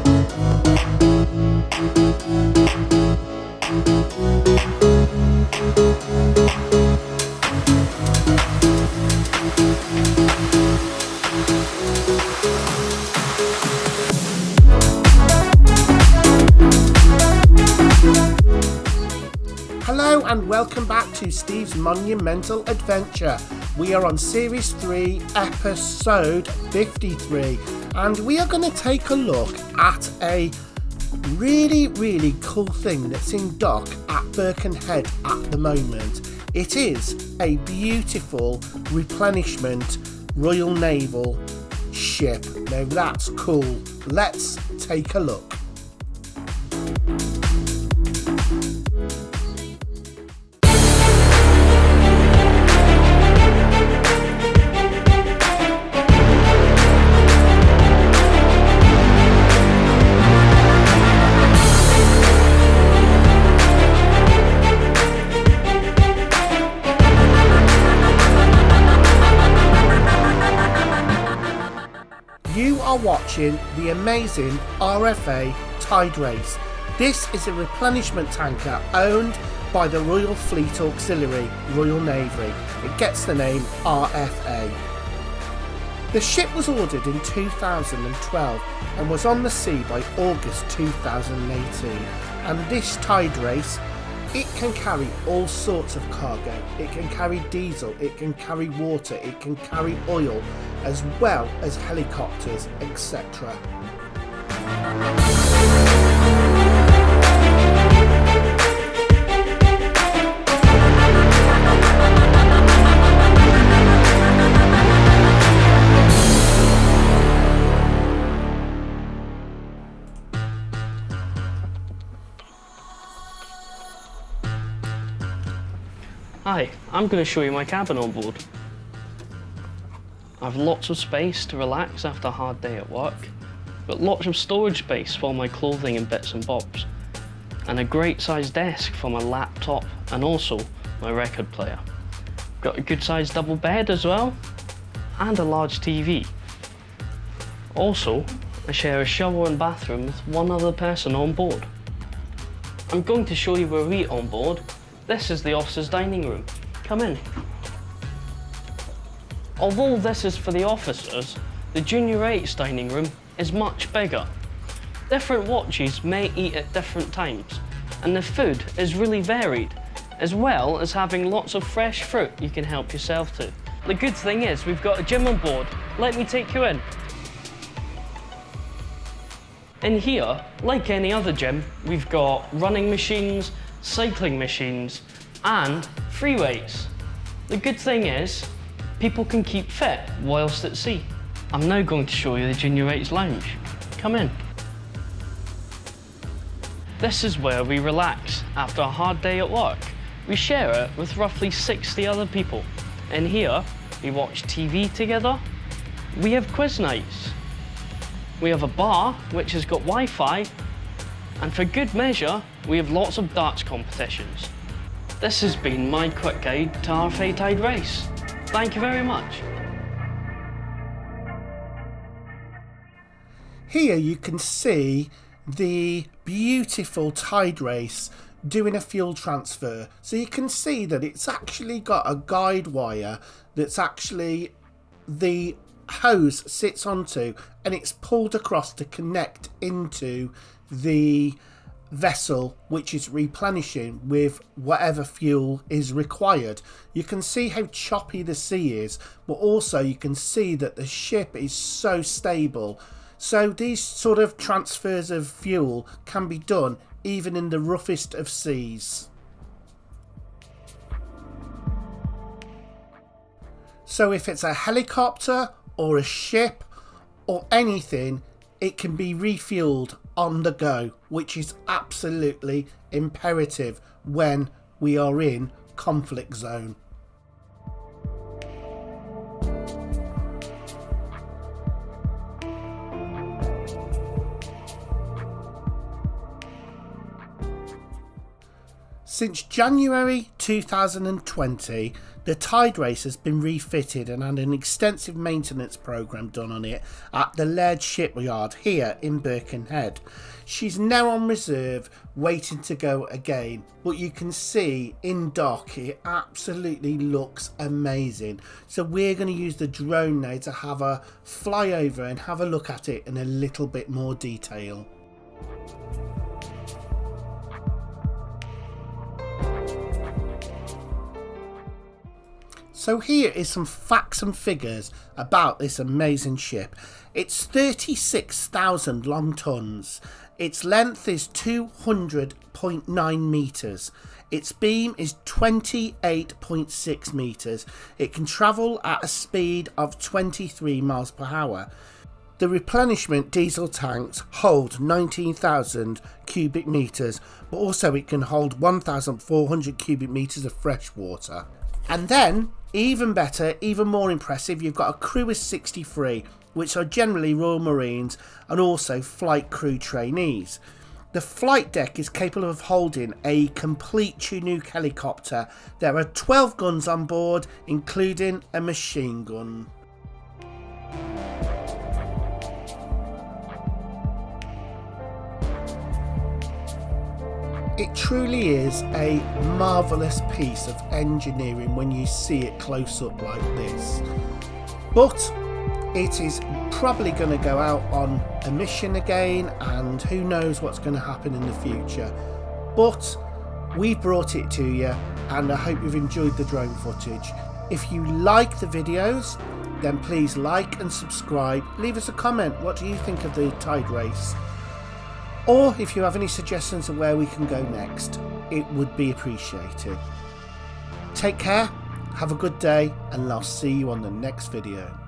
Hello and welcome back to Steve's Monumental Adventure. We are on Series 3, Episode 53, and we are going to take a look at a really cool thing that's in dock at Birkenhead at the moment. It is a beautiful replenishment Royal Naval ship. Now that's cool. Let's take a look. You are watching the amazing RFA Tiderace. This is a replenishment tanker owned by the Royal Fleet Auxiliary, Royal Navy. It gets the name RFA. The ship was ordered in 2012 and was on the sea by August 2018. And this Tiderace, it can carry all sorts of cargo. It can carry diesel, it can carry water, it can carry oil, as well as helicopters, etc. Hi, I'm going to show you my cabin on board. I've lots of space to relax after a hard day at work, but lots of storage space for my clothing and bits and bobs, and a great sized desk for my laptop and also my record player. Got a good sized double bed as well, and a large TV. Also, I share a shower and bathroom with one other person on board. I'm going to show you where we eat on board. This is the officers' dining room. Come in. Although this is for the officers, the Junior 8's dining room is much bigger. Different watches may eat at different times, and the food is really varied, as well as having lots of fresh fruit you can help yourself to. The good thing is we've got a gym on board. Let me take you in. In here, like any other gym, we've got running machines, cycling machines, and free weights. The good thing is, people can keep fit whilst at sea. I'm now going to show you the Junior 8's lounge. Come in. This is where we relax after a hard day at work. We share it with roughly 60 other people. In here, we watch TV together. We have quiz nights. We have a bar, which has got Wi-Fi. And for good measure, we have lots of darts competitions. This has been my quick guide to RFA Tiderace. Thank you very much. Here you can see the beautiful Tiderace doing a fuel transfer. So you can see that it's actually got a guide wire that's actually the hose sits onto, and it's pulled across to connect into the vessel, which is replenishing with whatever fuel is required. You can see how choppy the sea is, but also you can see that the ship is so stable. So these sort of transfers of fuel can be done even in the roughest of seas. So if it's a helicopter or a ship or anything, it can be refueled on the go, which is absolutely imperative when we are in conflict zone. Since January 2020, The Tiderace has been refitted and had an extensive maintenance programme done on it at the Laird shipyard here in Birkenhead. She's now on reserve, waiting to go again, but you can see in dock it absolutely looks amazing. So we're going to use the drone now to have a fly over and have a look at it in a little bit more detail. So here is some facts and figures about this amazing ship. It's 36,000 long tons. Its length is 200.9 metres. Its beam is 28.6 metres. It can travel at a speed of 23 miles per hour. The replenishment diesel tanks hold 19,000 cubic metres, but also it can hold 1,400 cubic metres of fresh water. And then, even better, even more impressive, you've got a crew of 63, which are generally Royal Marines and also flight crew trainees. The flight deck is capable of holding a complete Chinook helicopter. There are 12 guns on board, including a machine gun. It truly is a marvellous piece of engineering when you see it close up like this. But it is probably going to go out on a mission again, and who knows what's going to happen in the future. But we've brought it to you, and I hope you've enjoyed the drone footage. If you like the videos, then please like and subscribe. Leave us a comment. What do you think of the Tiderace? Or if you have any suggestions of where we can go next, it would be appreciated. Take care, have a good day, and I'll see you on the next video.